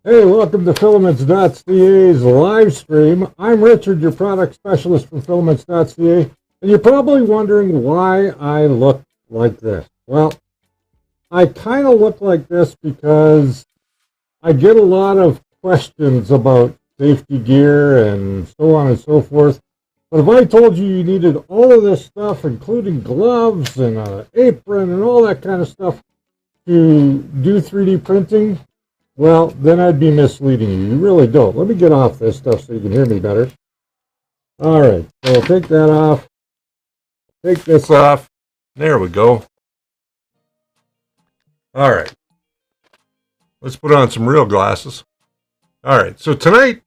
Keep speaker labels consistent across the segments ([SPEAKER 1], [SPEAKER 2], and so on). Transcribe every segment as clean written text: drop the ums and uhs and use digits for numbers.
[SPEAKER 1] Hey, welcome to Filaments.ca's live stream. I'm Richard, your product specialist from Filaments.ca, and you're probably wondering why I look like this. Well, I kind of look like this because I get a lot of questions about safety gear and so on and so forth. But if I told you you needed all of this stuff, including gloves and an apron and all that kind of stuff to do 3D printing, well, then I'd be misleading you. You really don't. Let me get off this stuff so you can hear me better. All right, so I'll take that off. Take this off. There we go. All right. Let's put on some real glasses. All right, so tonight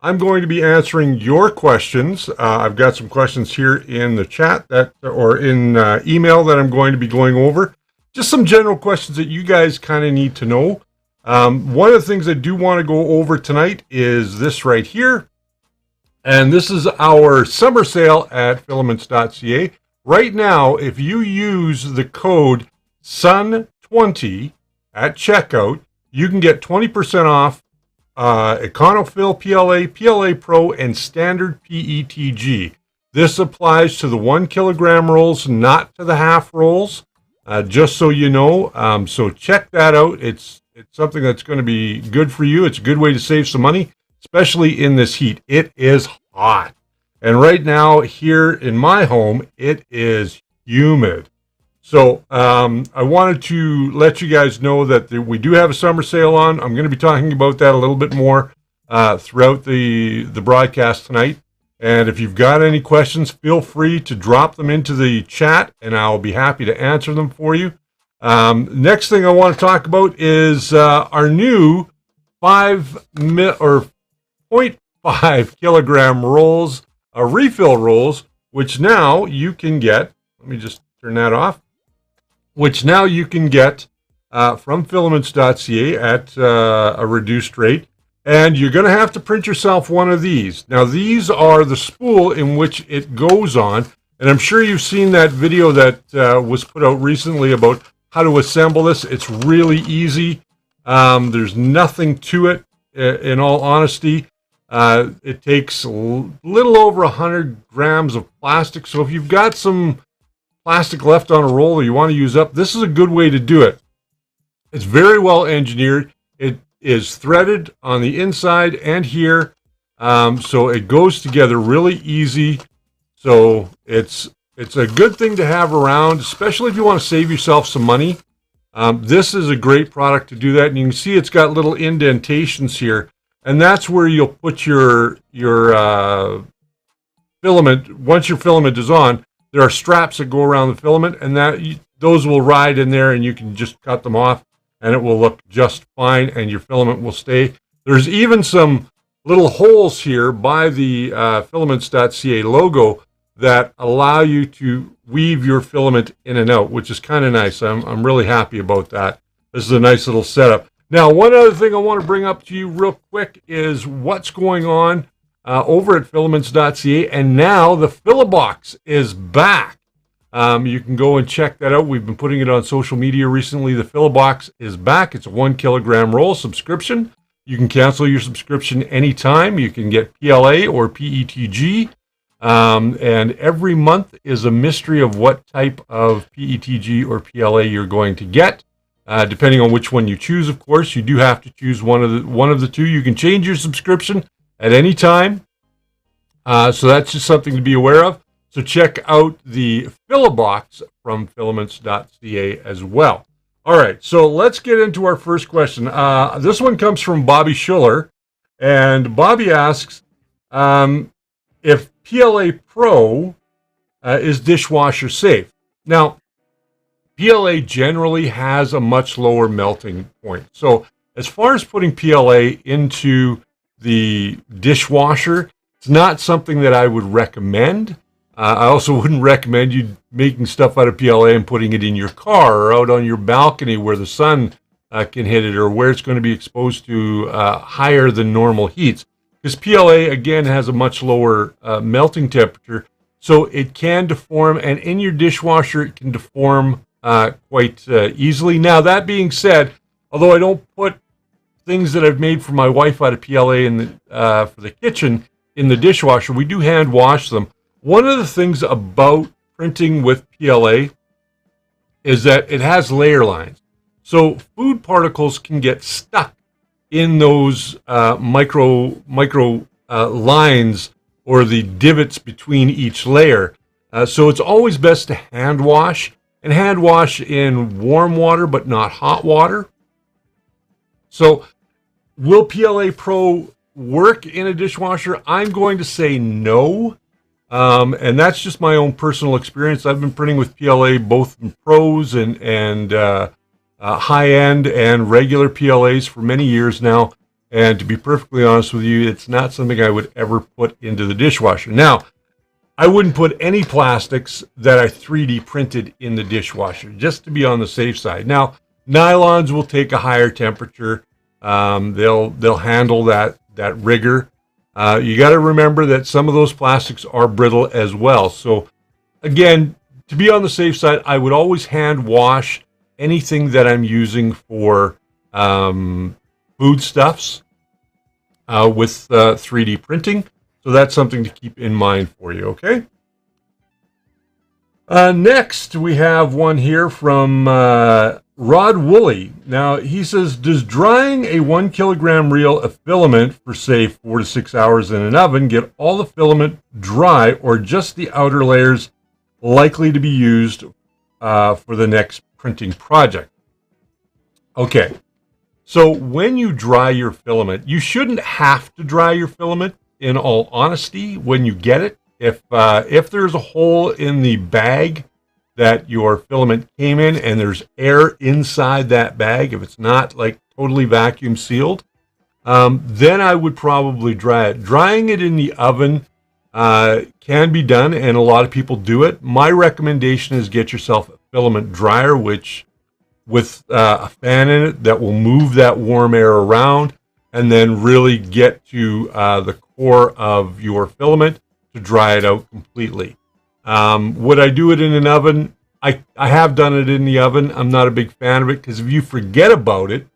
[SPEAKER 1] I'm going to be answering your questions. I've got some questions here in the chat or in email that I'm going to be going over. Just some general questions that you guys kind of need to know. One of the things I do want to go over tonight is this right here. And this is our summer sale at Filaments.ca. Right now, if you use the code SUN20 at checkout, you can get 20% off Econofill PLA, PLA Pro, and standard PETG. This applies to the 1 kilogram rolls, not to the half rolls, just so you know. So check that out. It's something that's going to be good for you. It's a good way to save some money, especially in this heat. It is hot. And right now here in my home, it is humid. So I wanted to let you guys know that we do have a summer sale on. I'm going to be talking about that a little bit more throughout the broadcast tonight. And if you've got any questions, feel free to drop them into the chat, and I'll be happy to answer them for you. Next thing I want to talk about is our new 0.5 kilogram rolls, refill rolls, which now you can get. Let me just turn that off. Which now you can get from Filaments.ca at a reduced rate. And you're going to have to print yourself one of these. Now, these are the spool in which it goes on. And I'm sure you've seen that video that was put out recently about how to assemble this. It's really easy. There's nothing to it, in all honesty. It takes a little over 100 grams of plastic. So if you've got some plastic left on a roll or you want to use up, this is a good way to do it. It's very well engineered. It is threaded on the inside and here. So it goes together really easy. So it's a good thing to have around, especially if you want to save yourself some money. This is a great product to do that. And you can see it's got little indentations here. And that's where you'll put your filament. Once your filament is on, there are straps that go around the filament, and those will ride in there, and you can just cut them off, and it will look just fine, and your filament will stay. There's even some little holes here by the Filaments.ca logo that allow you to weave your filament in and out, which is kind of nice. I'm really happy about that. This is a nice little setup. Now, one other thing I want to bring up to you real quick is what's going on over at Filaments.ca, and now the Filabox is back. You can go and check that out. We've been putting it on social media recently. The Filabox is back. It's a 1 kilogram roll subscription. You can cancel your subscription anytime. You can get PLA or PETG, and every month is a mystery of what type of PETG or PLA you're going to get. Depending on which one you choose, of course, you do have to choose one of the two. You can change your subscription at any time. So that's just something to be aware of. So check out the Filabox from Filaments.ca as well. All right, so let's get into our first question. This one comes from Bobby Schiller, and Bobby asks if PLA Pro is dishwasher safe. Now, PLA generally has a much lower melting point. So as far as putting PLA into the dishwasher, it's not something that I would recommend. I also wouldn't recommend you making stuff out of PLA and putting it in your car or out on your balcony where the sun can hit it, or where it's going to be exposed to higher than normal heats. Because PLA, again, has a much lower melting temperature, so it can deform, and in your dishwasher, it can deform quite easily. Now, that being said, although I don't put things that I've made for my wife out of PLA for the kitchen in the dishwasher, we do hand wash them. One of the things about printing with PLA is that it has layer lines. So food particles can get stuck in those micro lines or the divots between each layer. So it's always best to hand wash, and hand wash in warm water but not hot water. So will PLA Pro work in a dishwasher? I'm going to say no. And that's just my own personal experience. I've been printing with PLA both in pros and high-end and regular PLAs for many years now. And to be perfectly honest with you, it's not something I would ever put into the dishwasher. Now, I wouldn't put any plastics that I 3D printed in the dishwasher, just to be on the safe side. Now, nylons will take a higher temperature. They'll handle that rigor. You got to remember that some of those plastics are brittle as well. So again, to be on the safe side, I would always hand wash anything that I'm using for foodstuffs with 3D printing. So that's something to keep in mind for you, okay? Next, we have one here from Rod Woolley. Now, he says, does drying a 1 kilogram reel of filament for, say, 4 to 6 hours in an oven get all the filament dry, or just the outer layers likely to be used for the next printing project? Okay, so when you dry your filament, you shouldn't have to dry your filament, in all honesty, when you get it. If there's a hole in the bag that your filament came in and there's air inside that bag, if it's not like totally vacuum sealed, then I would probably dry it. Drying it in the oven can be done, and a lot of people do it. My recommendation is get yourself a filament dryer, which with a fan in it that will move that warm air around and then really get to the core of your filament to dry it out completely. Would I do it in an oven? I have done it in the oven. I'm not a big fan of it because if you forget about it,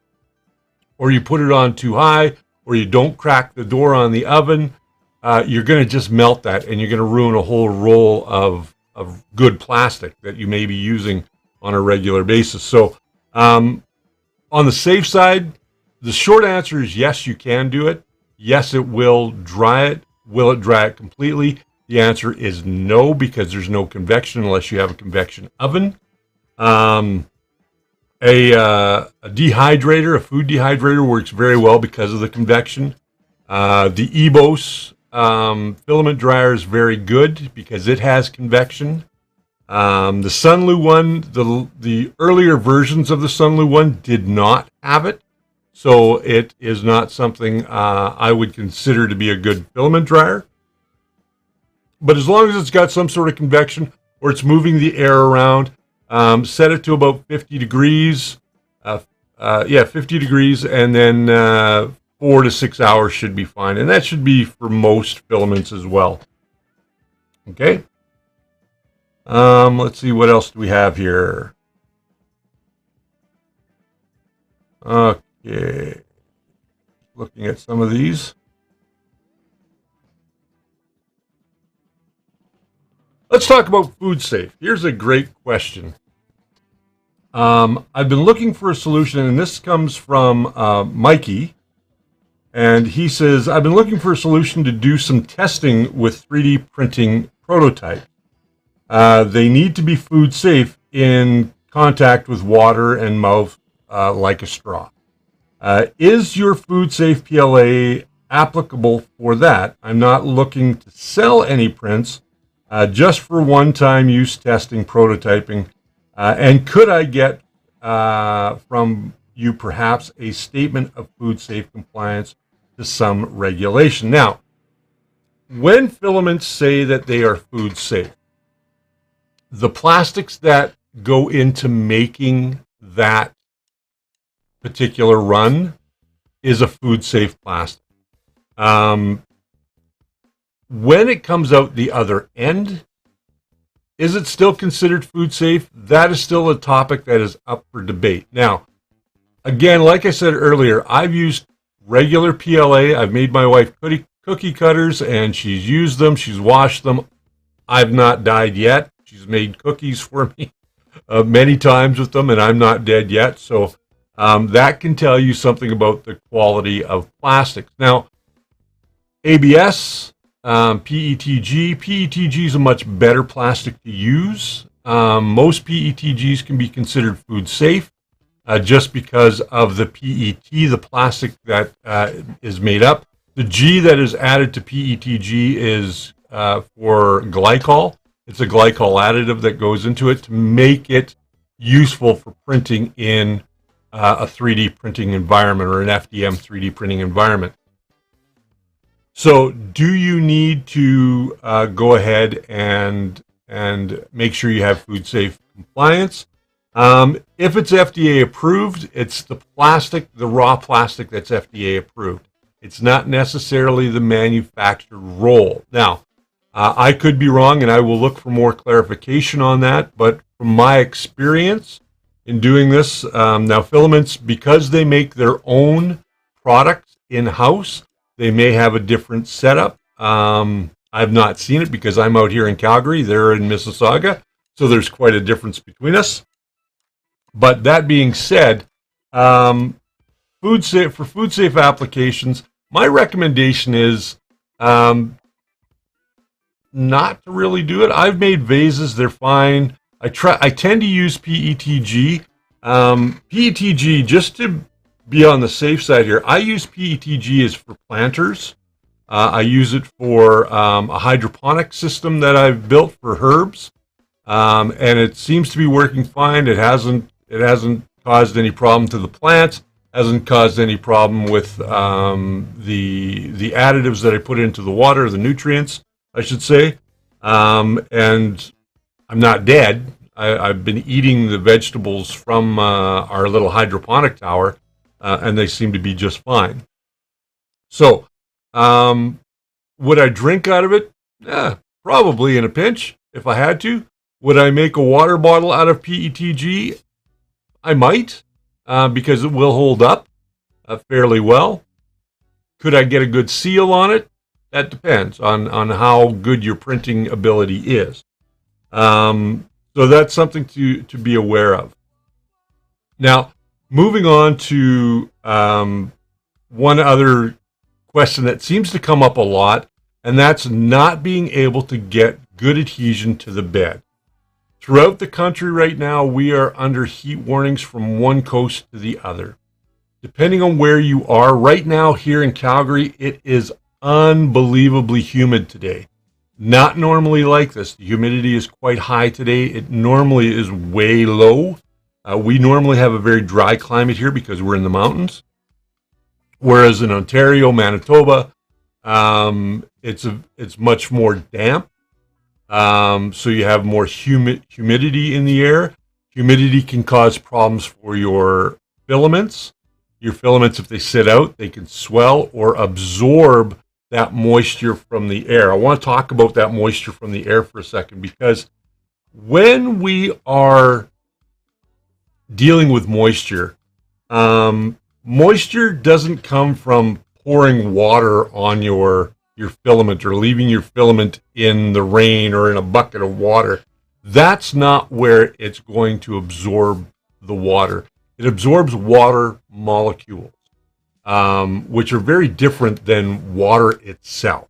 [SPEAKER 1] or you put it on too high, or you don't crack the door on the oven, you're going to just melt that, and you're going to ruin a whole roll of good plastic that you may be using on a regular basis. So on the safe side, the short answer is yes, you can do it. Yes, it will dry it. Will it dry it completely? The answer is no, because there's no convection unless you have a convection oven. A dehydrator, a food dehydrator, works very well because of the convection. The EBOS filament dryer is very good because it has convection. The Sunlu one, the earlier versions of the Sunlu one did not have it. So it is not something I would consider to be a good filament dryer. But as long as it's got some sort of convection or it's moving the air around, set it to about 50 degrees. 50 degrees, and then 4 to 6 hours should be fine. And that should be for most filaments as well. Okay. Let's see, what else do we have here? Okay. Looking at some of these. Let's talk about food safe. Here's a great question. I've been looking for a solution, and this comes from Mikey. And he says, I've been looking for a solution to do some testing with 3D printing prototypes. They need to be food safe in contact with water and mouth like a straw. Is your food safe PLA applicable for that? I'm not looking to sell any prints, just for one-time use testing, prototyping. And could I get from you perhaps a statement of food safe compliance to some regulation? Now, when filaments say that they are food safe, the plastics that go into making that particular run is a food safe plastic. When it comes out the other end, is it still considered food safe? That is still a topic that is up for debate. Now, Again, like I said earlier, I've used regular PLA. I've made my wife cookie cutters, and she's used them. She's washed them. I've not died yet. She's made cookies for me many times with them, and I'm not dead yet. So that can tell you something about the quality of plastics. Now, ABS, PETG. PETG is a much better plastic to use. Most PETGs can be considered food safe just because of the PET, the plastic that is made up. The G that is added to PETG is for glycol. It's a glycol additive that goes into it to make it useful for printing in a 3D printing environment or an FDM 3D printing environment. So do you need to go ahead and make sure you have food safe compliance? If it's FDA approved, it's the plastic, the raw plastic that's FDA approved. It's not necessarily the manufactured roll. Now, I could be wrong, and I will look for more clarification on that. But from my experience in doing this, now Filaments, because they make their own products in-house, they may have a different setup. I've not seen it because I'm out here in Calgary. They're in Mississauga, so there's quite a difference between us. But that being said, for food safe applications, my recommendation is not to really do it. I've made vases; they're fine. I tend to use PETG. PETG, just to be on the safe side here, I use PETG as for planters. I use it for a hydroponic system that I've built for herbs, and it seems to be working fine. It hasn't caused any problem to the plants. Hasn't caused any problem with the additives that I put into the water, the nutrients, I should say. And I'm not dead. I've been eating the vegetables from our little hydroponic tower, and they seem to be just fine. So, would I drink out of it? Yeah, probably in a pinch if I had to. Would I make a water bottle out of PETG? I might, because it will hold up fairly well. Could I get a good seal on it? That depends on how good your printing ability is. So that's something to be aware of. Now, moving on to one other question that seems to come up a lot, and that's not being able to get good adhesion to the bed. Throughout the country right now, we are under heat warnings from one coast to the other. Depending on where you are, right now here in Calgary, it is unbelievably humid today. Not normally like this. The humidity is quite high today. It normally is way low. We normally have a very dry climate here because we're in the mountains. Whereas in Ontario, Manitoba, it's much more damp. So you have more humidity in the air. Humidity can cause problems for your filaments. Your filaments, if they sit out, they can swell or absorb that moisture from the air. I want to talk about that moisture from the air for a second, because when we are dealing with moisture, moisture doesn't come from pouring water on your filament or leaving your filament in the rain or in a bucket of water. That's not where it's going to absorb the water. It absorbs water molecules, which are very different than water itself.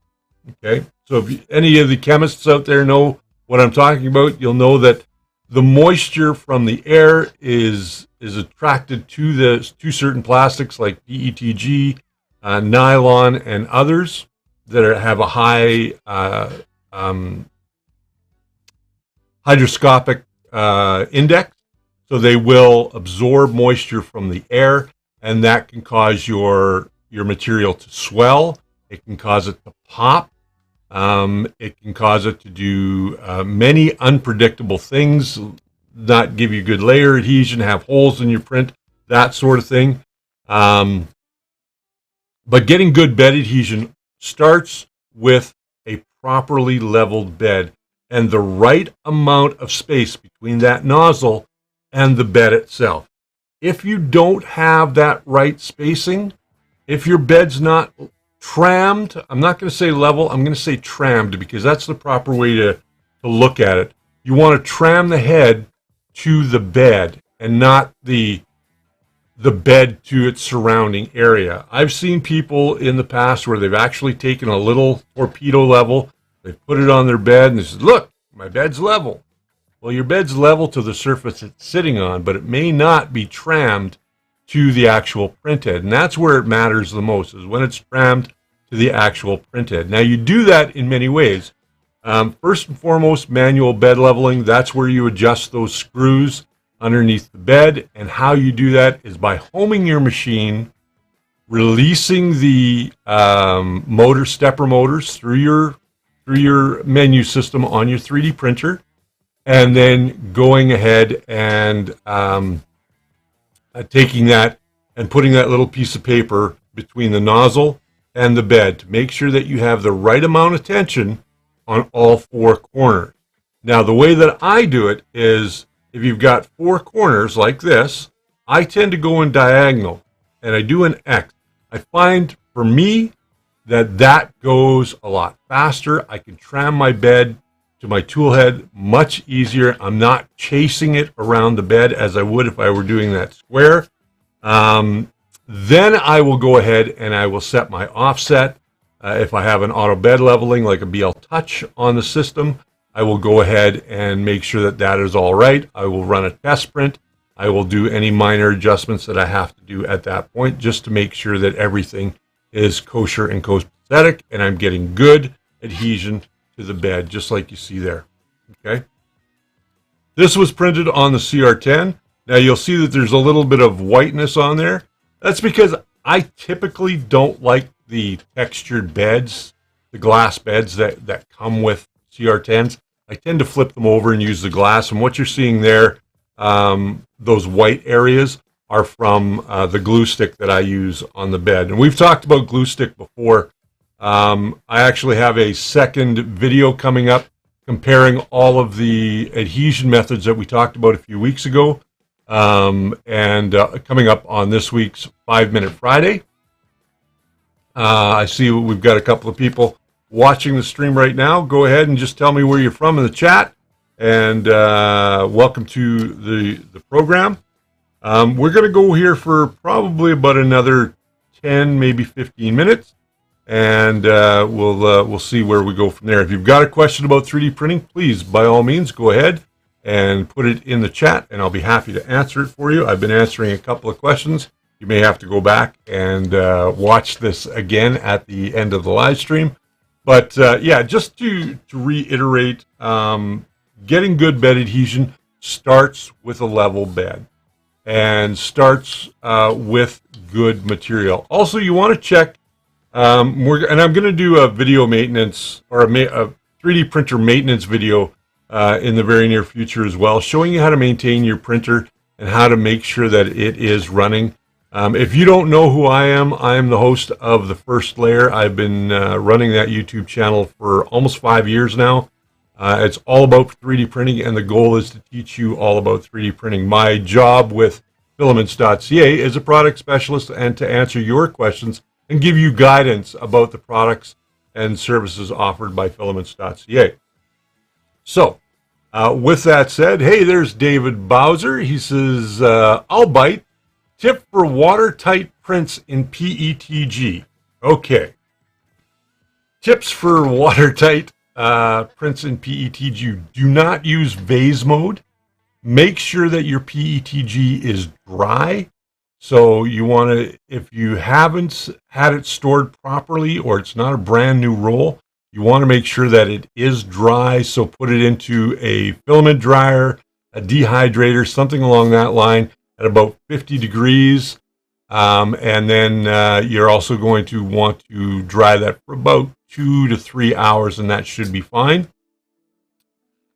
[SPEAKER 1] Okay, so if any of the chemists out there know what I'm talking about, you'll know that the moisture from the air is attracted to certain plastics like PETG, nylon, and others that have a high hygroscopic index. So they will absorb moisture from the air, and that can cause your material to swell. It can cause it to pop. It can cause it to do many unpredictable things, not give you good layer adhesion, have holes in your print, that sort of thing. But getting good bed adhesion starts with a properly leveled bed and the right amount of space between that nozzle and the bed itself. If you don't have that right spacing, if your bed's not trammed, I'm not going to say level, I'm going to say trammed, because that's the proper way to look at it. You want to tram the head to the bed and not the bed to its surrounding area. I've seen people in the past where they've actually taken a little torpedo level, they put it on their bed, and they said, look, my bed's level. Well, your bed's level to the surface it's sitting on, but it may not be trammed to the actual printhead. And that's where it matters the most, is when it's trammed to the actual printhead. Now, you do that in many ways. First and foremost, manual bed leveling. That's where you adjust those screws underneath the bed. And how you do that is by homing your machine, releasing the stepper motors through your menu system on your 3D printer, and then going ahead and taking that and putting that little piece of paper between the nozzle and the bed to make sure that you have the right amount of tension on all four corners. Now, the way that I do it is, if you've got four corners like this, I tend to go in diagonal, and I do an X. I find, for me, that goes a lot faster. I can tram my bed to my tool head much easier. I'm not chasing it around the bed as I would if I were doing that square. Then I will go ahead and I will set my offset. If I have an auto bed leveling like a BL Touch on the system, I will go ahead and make sure that that is all right. I will run a test print. I will do any minor adjustments that I have to do at that point, just to make sure that everything is kosher and copacetic and I'm getting good adhesion to the bed, just like you see there. Okay. This was printed on the CR10. Now you'll see that there's a little bit of whiteness on there. That's because I typically don't like the textured beds, the glass beds that come with CR10s. I tend to flip them over and use the glass. And what you're seeing there, those white areas, are from the glue stick that I use on the bed. And we've talked about glue stick before. I actually have a second video coming up comparing all of the adhesion methods that we talked about a few weeks ago, and coming up on this week's 5-Minute Friday. I see we've got a couple of people watching the stream right now. Go ahead and just tell me where you're from in the chat, and welcome to the program. We're going to go here for probably about another 10, maybe 15 minutes, and we'll see where we go from there. If you've got a question about 3D printing, please, by all means, go ahead and put it in the chat, and I'll be happy to answer it for you. I've been answering a couple of questions. You may have to go back and watch this again at the end of the live stream. But yeah, just to reiterate, getting good bed adhesion starts with a level bed and starts with good material. Also, you want to check, and I'm going to do a video maintenance, or a 3D printer maintenance video in the very near future as well, showing you how to maintain your printer and how to make sure that it is running. If you don't know who I am the host of The First Layer. I've been running that YouTube channel for almost 5 years now. It's all about 3D printing, and the goal is to teach you all about 3D printing. My job with Filaments.ca is a product specialist and to answer your questions and give you guidance about the products and services offered by Filaments.ca. So, with that said, hey, there's David Bowser. He says, I'll bite. Tip for watertight prints in PETG. Okay. Tips for watertight prints in PETG. Do not use vase mode. Make sure that your PETG is dry. So you want to, if you haven't had it stored properly or it's not a brand new roll, you want to make sure that it is dry. So put it into a filament dryer, a dehydrator, something along that line, at about 50 degrees. And then you're also going to want to dry that for about 2 to 3 hours, and that should be fine.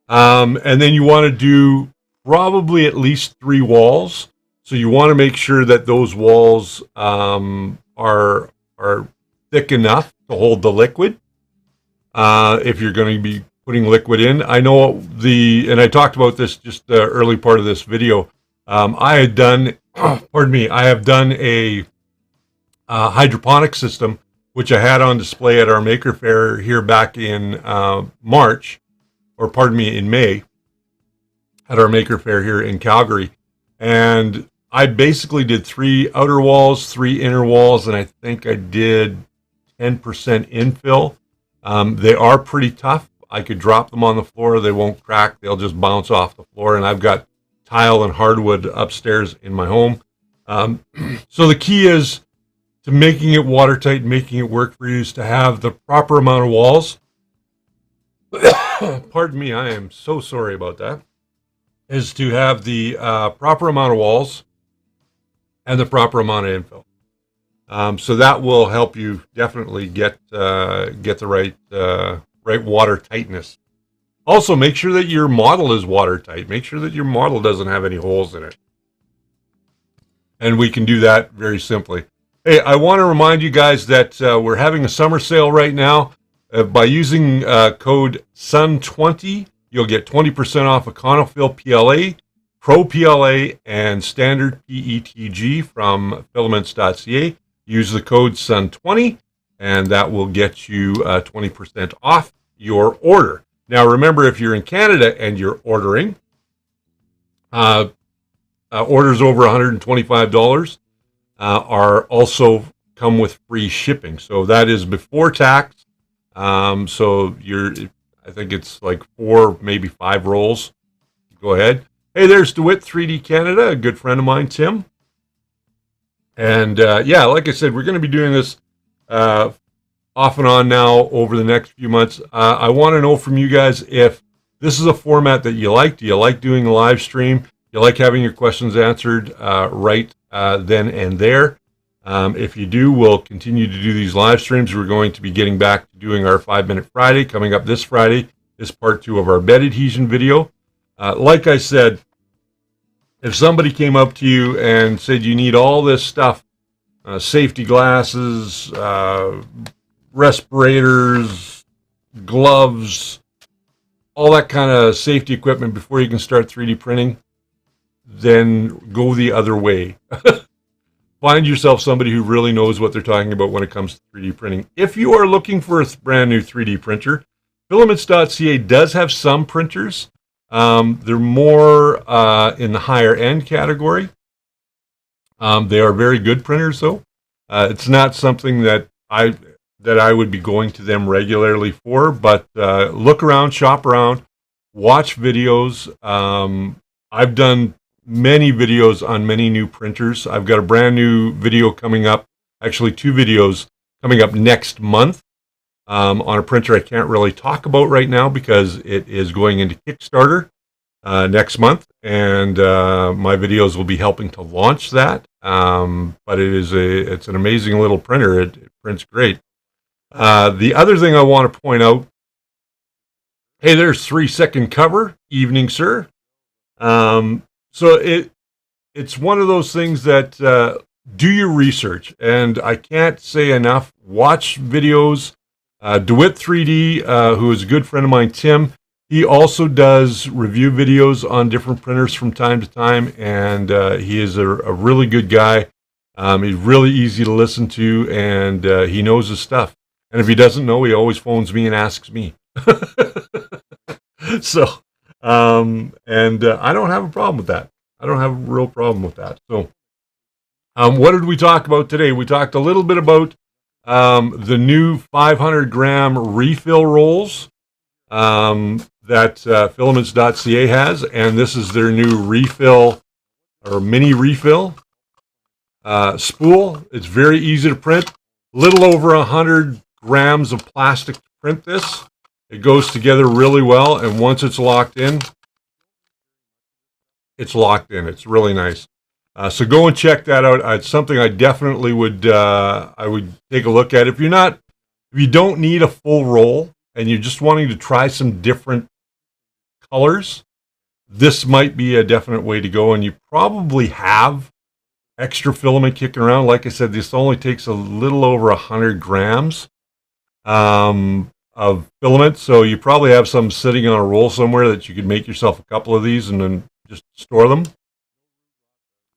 [SPEAKER 1] And then you want to do probably at least 3 walls. So you want to make sure that those walls are thick enough to hold the liquid. If you're going to be putting liquid in, I know and I talked about this just the early part of this video. I had done, pardon me, I have done a hydroponic system, which I had on display at our Maker Faire here back in March, or pardon me, in May, at our Maker Faire here in Calgary. And I basically did 3 outer walls, 3 inner walls, and I think I did 10% infill. They are pretty tough. I could drop them on the floor. They won't crack. They'll just bounce off the floor. And I've got tile and hardwood upstairs in my home. So the key is to making it watertight, making it work for you, is to have the proper amount of walls. Pardon me, I am so sorry about that. Is to have the proper amount of walls and the proper amount of infill. So that will help you definitely get the right water tightness. Also, make sure that your model is watertight. Make sure that your model doesn't have any holes in it. And we can do that very simply. Hey, I want to remind you guys that we're having a summer sale right now. By using code SUN20, you'll get 20% off Econofill PLA, Pro PLA, and Standard PETG from Filaments.ca. Use the code SUN20, and that will get you 20% off your order. Now, remember, if you're in Canada and you're ordering, orders over $125 are also come with free shipping. So that is before tax. So I think it's like 4, maybe 5 rolls. Go ahead. Hey, there's DeWitt 3D Canada, a good friend of mine, Tim. And yeah, like I said, we're going to be doing this off and on now over the next few months. I want to know from you guys if this is a format that you like. Do you like doing a live stream? You like having your questions answered right then and there? If you do, we'll continue to do these live streams. We're going to be getting back to doing our 5-Minute Friday coming up this Friday. This part 2 of our bed adhesion video. Like I said, if somebody came up to you and said you need all this stuff, safety glasses, respirators, gloves, all that kind of safety equipment before you can start 3D printing, then go the other way. Find yourself somebody who really knows what they're talking about when it comes to 3D printing. If you are looking for a brand new 3D printer, Filaments.ca does have some printers. They're more in the higher end category. They are very good printers, though. It's not something that I would be going to them regularly for, but look around, shop around, watch videos. I've done many videos on many new printers. I've got a brand new video coming up, actually 2 videos coming up next month on a printer I can't really talk about right now because it is going into Kickstarter next month, and my videos will be helping to launch that. But it's an amazing little printer. It prints great. The other thing I want to point out, hey, there's 3-second cover. Evening, sir. So it's one of those things that do your research, and I can't say enough. Watch videos. DeWitt 3D, who is a good friend of mine, Tim, he also does review videos on different printers from time to time, and he is a really good guy. He's really easy to listen to, and he knows his stuff. And if he doesn't know, he always phones me and asks me. So, I don't have a problem with that. I don't have a real problem with that. So, what did we talk about today? We talked a little bit about the new 500-gram refill rolls that Filaments.ca has, and this is their new refill or mini refill spool. It's very easy to print. Little over 100 grams of plastic to print this. It goes together really well, and once it's locked in, it's locked in. It's really nice. So go and check that out. It's something I definitely would take a look at. If you don't need a full roll and you're just wanting to try some different colors, this might be a definite way to go. And you probably have extra filament kicking around. Like I said, this only takes a little over 100 grams of filament. So you probably have some sitting on a roll somewhere that you could make yourself a couple of these and then just store them.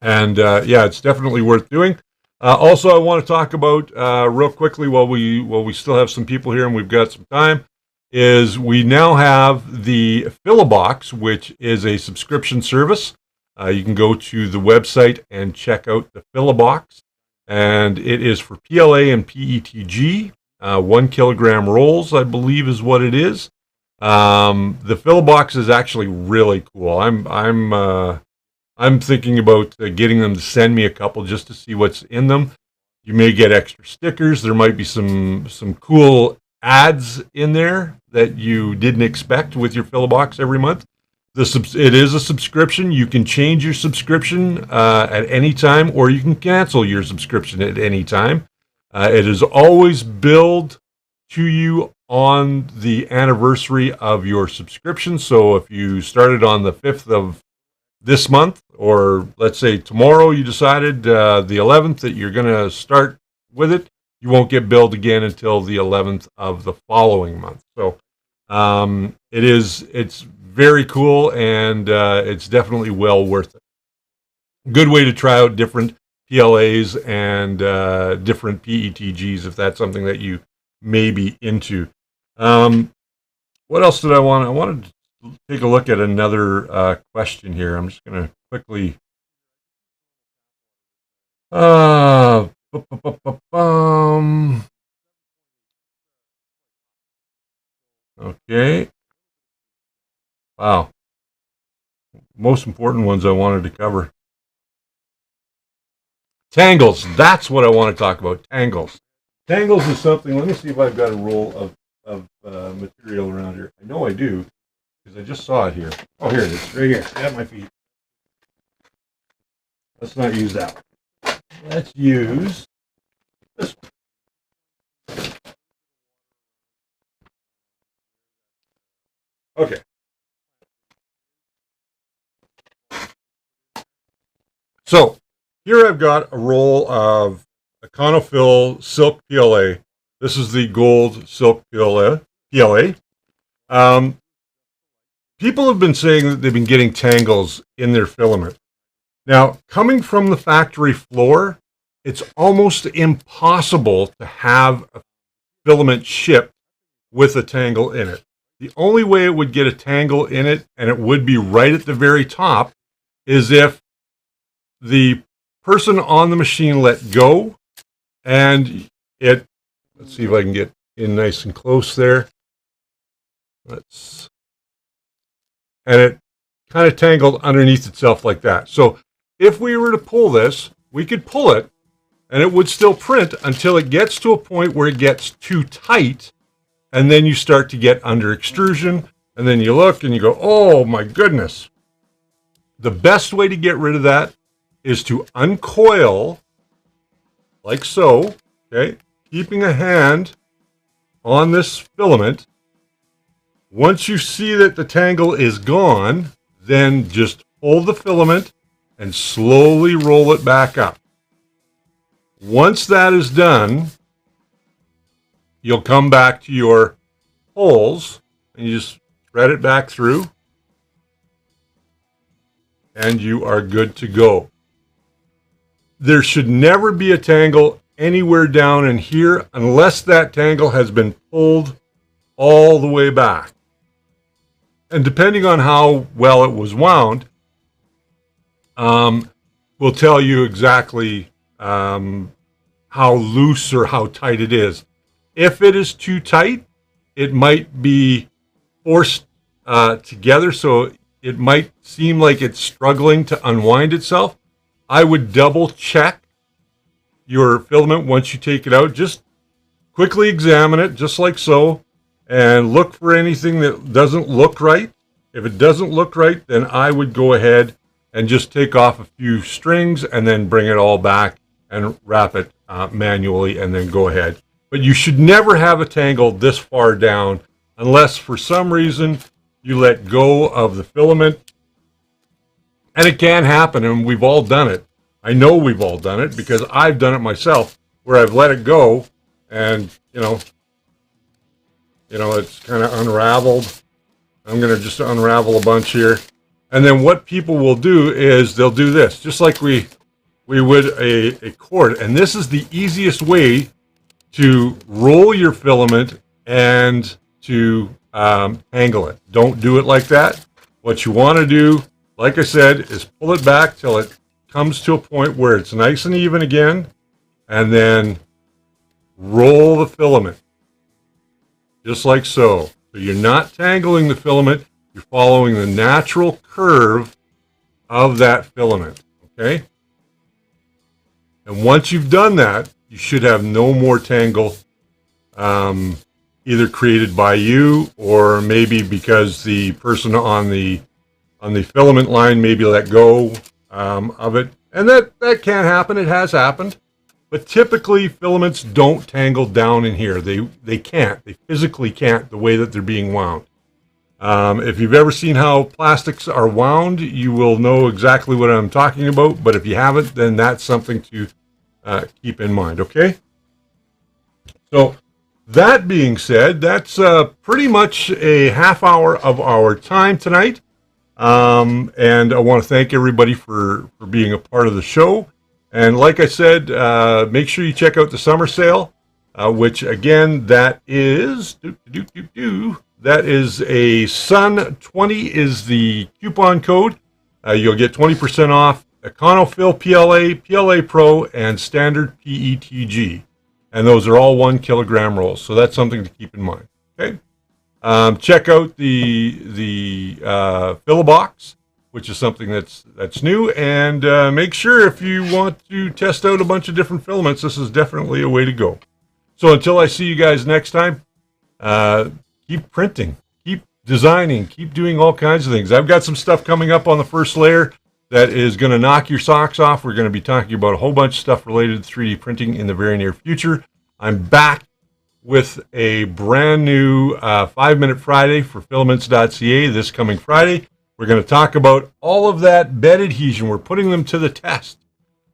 [SPEAKER 1] And yeah, it's definitely worth doing. Also, I want to talk about real quickly while we still have some people here and we've got some time, is we now have the Filabox, which is a subscription service. You can go to the website and check out the Filabox, and it is for PLA and PETG. 1 kilogram rolls, I believe, is what it is. The Filabox is actually really cool. I'm thinking about getting them to send me a couple just to see what's in them. You may get extra stickers. There might be some cool ads in there that you didn't expect with your Filabox every month. It is a subscription. You can change your subscription at any time, or you can cancel your subscription at any time. It is always billed to you on the anniversary of your subscription. So if you started on the 5th of this month, or let's say tomorrow you decided the 11th that you're going to start with it, you won't get billed again until the 11th of the following month. So it's very cool, and it's definitely well worth it. Good way to try out different PLAs and different PETGs if that's something that you may be into. What else did I want? I wanted to take a look at another question here. I'm just going to quickly. Okay. Wow. Most important ones I wanted to cover. Tangles. That's what I want to talk about. Tangles. Tangles is something. Let me see if I've got a roll of material around here. I know I do, because I just saw it here. Oh, here it is. Right here. At my feet. Let's not use that one. Let's use this one. Okay. So here I've got a roll of Econofil Silk PLA. This is the gold Silk PLA. People have been saying that they've been getting tangles in their filament. Now, coming from the factory floor, it's almost impossible to have a filament shipped with a tangle in it. The only way it would get a tangle in it, and it would be right at the very top, is if the person on the machine let go and let's see if I can get in nice and close there. And it kind of tangled underneath itself like that. So if we were to pull this, we could pull it and it would still print until it gets to a point where it gets too tight, and then you start to get under extrusion, and then you look and you go, oh my goodness. The best way to get rid of that is to uncoil like so, okay, keeping a hand on this filament. Once you see that the tangle is gone, then just pull the filament and slowly roll it back up. Once that is done, you'll come back to your holes and you just thread it back through, and you are good to go. There should never be a tangle anywhere down in here unless that tangle has been pulled all the way back. And depending on how well it was wound, will tell you exactly how loose or how tight it is. If it is too tight, it might be forced together, so it might seem like it's struggling to unwind itself. I would double check your filament once you take it out. Just quickly examine it, just like so, and look for anything that doesn't look right. If it doesn't look right, then I would go ahead and just take off a few strings and then bring it all back and wrap it manually and then go ahead. But you should never have a tangle this far down unless for some reason you let go of the filament. And it can happen, and we've all done it. I know we've all done it because I've done it myself, where I've let it go and, it's kind of unraveled. I'm going to just unravel a bunch here. And then what people will do is they'll do this, just like we would a cord. And this is the easiest way to roll your filament and to angle it. Don't do it like that. What you want to do, like I said, is pull it back till it comes to a point where it's nice and even again, and then roll the filament, just like so. So you're not tangling the filament, you're following the natural curve of that filament, okay? And once you've done that, you should have no more tangle, either created by you or maybe because the person on the filament line maybe let go of it. And that can happen. It has happened. But typically filaments don't tangle down in here. They can't. They physically can't the way that they're being wound. If you've ever seen how plastics are wound, you will know exactly what I'm talking about. But if you haven't, then that's something to keep in mind, okay? So that being said, that's pretty much a half hour of our time tonight. And I want to thank everybody for being a part of the show. And like I said, make sure you check out the summer sale, which again, that is, that is a SUN20 is the coupon code. You'll get 20% off Econofill PLA, PLA Pro, and Standard PETG. And those are all 1 kilogram rolls. So that's something to keep in mind. Okay. Check out the Filabox, which is something that's new, and make sure if you want to test out a bunch of different filaments, this is definitely a way to go. So until I see you guys next time, keep printing, keep designing, keep doing all kinds of things. I've got some stuff coming up on the first layer that is going to knock your socks off. We're going to be talking about a whole bunch of stuff related to 3D printing in the very near future. I'm back with a brand new 5-Minute Friday for Filaments.ca this coming Friday. We're going to talk about all of that bed adhesion. We're putting them to the test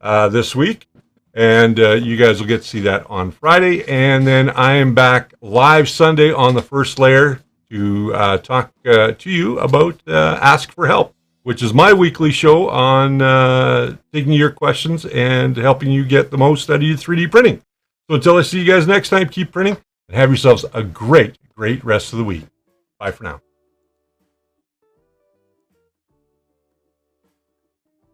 [SPEAKER 1] this week, and you guys will get to see that on Friday. And then I am back live Sunday on the first layer to talk to you about Ask for Help, which is my weekly show on taking your questions and helping you get the most out of your 3D printing. So until I see you guys next time, keep printing and have yourselves a great, great rest of the week. Bye for now.